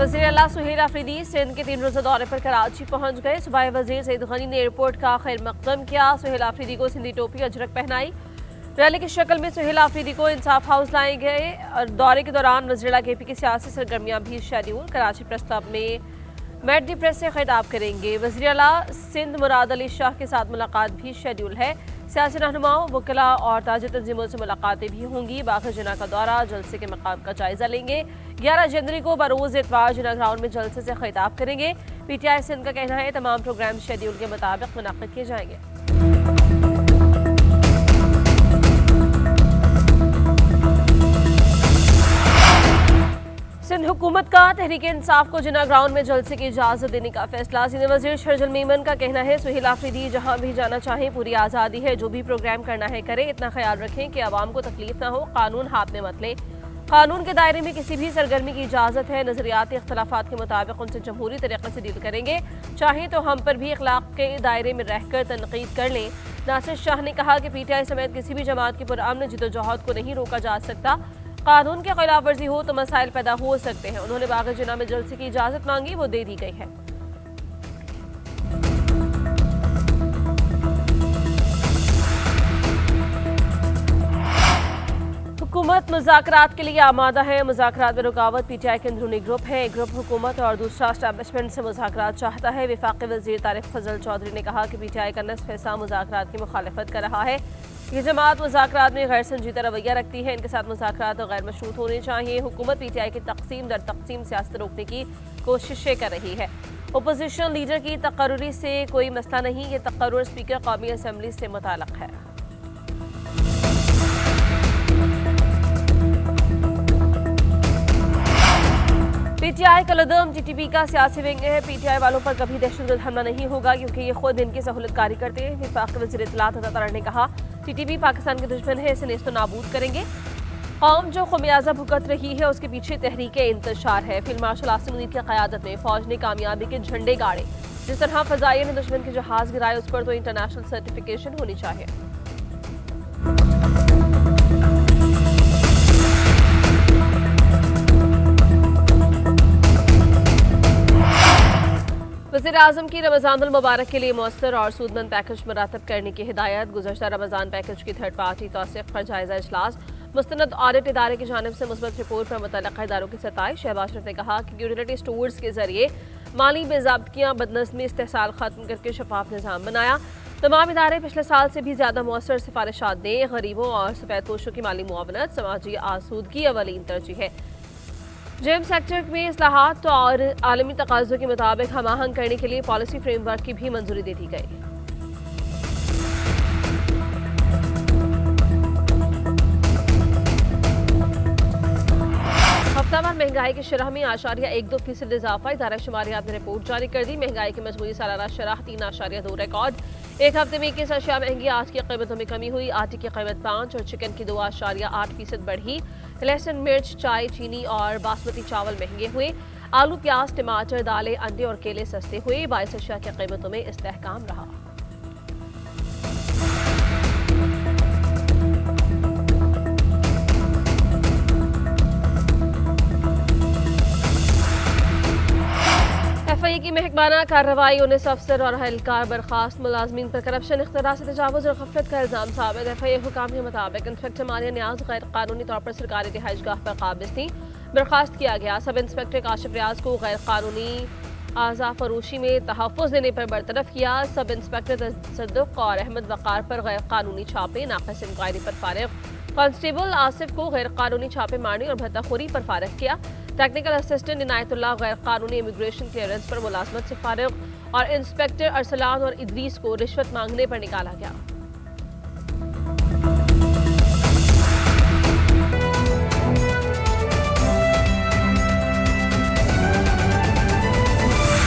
वज़ीर आला सुहेल आफरीदी सिंध के 3 रोज़ा दौरे पर कराची पहुंच गए। सूबाई वज़ीर सईद गनी ने एयरपोर्ट का खैर मकदम किया। सुहेल आफरीदी को सिंधी टोपी अजरक पहनाई। रैली की शक्ल में सुहेल आफरीदी को इंसाफ हाउस लाए गए। दौरे के दौरान वज़ीर आला केपी की सियासी सरगर्मियां भी शेड्यूल। कराची प्रेस क्लब में मेट दी प्रेस से खिताब करेंगे। वज़ीर आला सिंध मुराद अली शाह के साथ मुलाकात भी शेड्यूल है। सियासी रहनुमाओं, वकला और ताजी तंजीमों से मुलाकातें भी होंगी। बाग़ जिना का दौरा, जलसे के मकाम का जायजा लेंगे। 11 जनवरी को बरोज़ इतवार जिना ग्राउंड में जलसे से खिताब करेंगे। PTI सिंध का कहना है तमाम प्रोग्राम शेड्यूल के मुताबिक मुनाक़िद किए जाएंगे। सिंध हुकूमत का तहरीक इंसाफ को जिना ग्राउंड में जलसे की इजाज़त देने का फैसला। सिंध वज़ीर शरजुल मेमन का कहना है सुहेल आफरीदी जहां भी जाना चाहें पूरी आज़ादी है, जो भी प्रोग्राम करना है करें, इतना ख्याल रखें कि आवाम को तकलीफ ना हो, कानून हाथ में मत लें। कानून के दायरे में किसी भी सरगर्मी की इजाज़त है। नज़रियाती इख्तलाफात के मुताबिक उनसे जमहूरी तरीक़े से डील करेंगे। चाहें तो हम पर भी अखलाक के दायरे में रहकर तनकीद कर लें। नासिर शाह ने कहा कि PTI समेत किसी भी जमात की पुरअमन जिद्दोजहद को नहीं रोका जा सकता। कानून की खिलाफ वर्जी हो तो मसाइल पैदा हो सकते हैं। उन्होंने बाग़ जिना में जलसे की इजाज़त मांगी, वो दे दी गई है। हुकूमत मुज़ाकरात के लिए आमादा है। मुज़ाकरात में रुकावट PTI के अंदरूनी ग्रुप है। एक ग्रुप हुकूमत और दूसरा एस्टैब्लिशमेंट से मुज़ाकरात चाहता है। वफाकी वज़ीर तारिक फजल चौधरी ने कहा कि PTI का नस्फ़ हिस्सा मुज़ाकरात की मुखालफत कर रहा है। ये जमात मुज़ाकरात में गैर संजीदा रवैया रखती है। इनके साथ मुज़ाकरात गैर मशरूत होने चाहिए। हुकूमत PTI की तकसीम दर तकसीम सियासत रोकने की कोशिशें कर रही है। अपोजिशन लीडर की तकर्रुरी से कोई मसला नहीं, ये तकर्रुर स्पीकर कौमी असम्बली से मुताल्लिक़ है। PTI का लदम TTP का सियासी विंग है। PTI वालों पर कभी दहशतगर्द हमला नहीं होगा क्योंकि ये खुद इनकी सहूलतकारी करते हैं। वफाकी वज़ीर इत्तलात अता ने कहा TTP पाकिस्तान के दुश्मन है, इसे नेस्तो नाबूद करेंगे। कौम जो खमियाजा भुगत रही है उसके पीछे तहरीक इंतशार है। फील्ड मार्शल आसिम मुनीर की क़यादत में फौज ने कामयाबी के झंडे गाड़े। जिस तरह फ़ज़ाइया ने दुश्मन के जहाज गिराए उस पर तो इंटरनेशनल सर्टिफिकेशन होनी चाहिए। वज़ीर-ए-आज़म की रमज़ानुल मुबारक के लिए मौसर और सूदमंद पैकेज मुरतब करने की हिदायत। गुज़श्ता रमज़ान पैकेज की थर्ड पार्टी तौसीक़ पर जायज़ा इजलास। मुस्तनद ऑडिट इदारे की जानिब से मुस्बत रिपोर्ट पर मुतल्लिक़ा इदारों की सताइश। शहबाज शरीफ ने कहा कि यूटिलिटी स्टोर्स के जरिए माली बेज़ाब्तियाँ, बदनज़मी, इस्तेहसाल ख़त्म करके शफाफ निज़ाम बनाया। तमाम इदारे पिछले साल से भी ज़्यादा मौसर सिफारिशात दें। गरीबों और सफ़ेदपोशों की माली मुआवनत समाजी आसूदगी अवलीन तरजीह है। जेम सेक्टर में इस्लाहात और आलमी तकाज़ों के मुताबिक हम आहंग करने के लिए पॉलिसी फ्रेमवर्क की भी मंजूरी दे दी गई। हफ्तावार महंगाई की शरह में 8.12% इजाफा। इदारा शुमारियात ने रिपोर्ट जारी कर दी। महंगाई की मजमूई सालाना शरह 3.2 रिकॉर्ड। एक हफ्ते में 21 अशिया महंगी। आज की कीमतों में कमी हुई। आटे की कीमत 5 और चिकन की 2.8% बढ़ी। लहसुन, मिर्च, चाय, चीनी और बासमती चावल महंगे हुए। आलू, प्याज, टमाटर, दालें, अंडे और केले सस्ते हुए। 22 अशिया की कीमतों में इस्तेहकाम रहा। FIA की महकमाना कार्रवाई। 19 अफसर और अहलकार बर्खास्त। मुलाजमीन पर करप्शन, इख्तियार से तजावुज़ और गफलत का इल्ज़ाम साबित। FIA हुकाम के मुताबिक इंस्पेक्टर मारिया न्याज गैर कानूनी तौर पर सरकारी रिहाइशगाह पर काबिज थी, बर्खास्त किया गया। सब इंस्पेक्टर काशिफ रियाज को गैर कानूनी आज़ा फरोशी में तहफ़्फ़ुज़ देने पर बरतरफ किया। सब इंस्पेक्टर तसद्दुक़ और अहमद वक़ार पर गैर कानूनी छापे, नाक़िस इंक्वायरी पर फारिग। कांस्टेबल आसिफ को गैर कानूनी छापे मारने और भत्ताखोरी पर फारिग किया। टेक्निकल असिस्टेंट इनायतुल्लाह गैर कानूनी इमिग्रेशन क्लियरेंस पर मुलाजमत से फारिग और इंस्पेक्टर अरसलान और इदरीस को रिश्वत मांगने पर निकाला गया।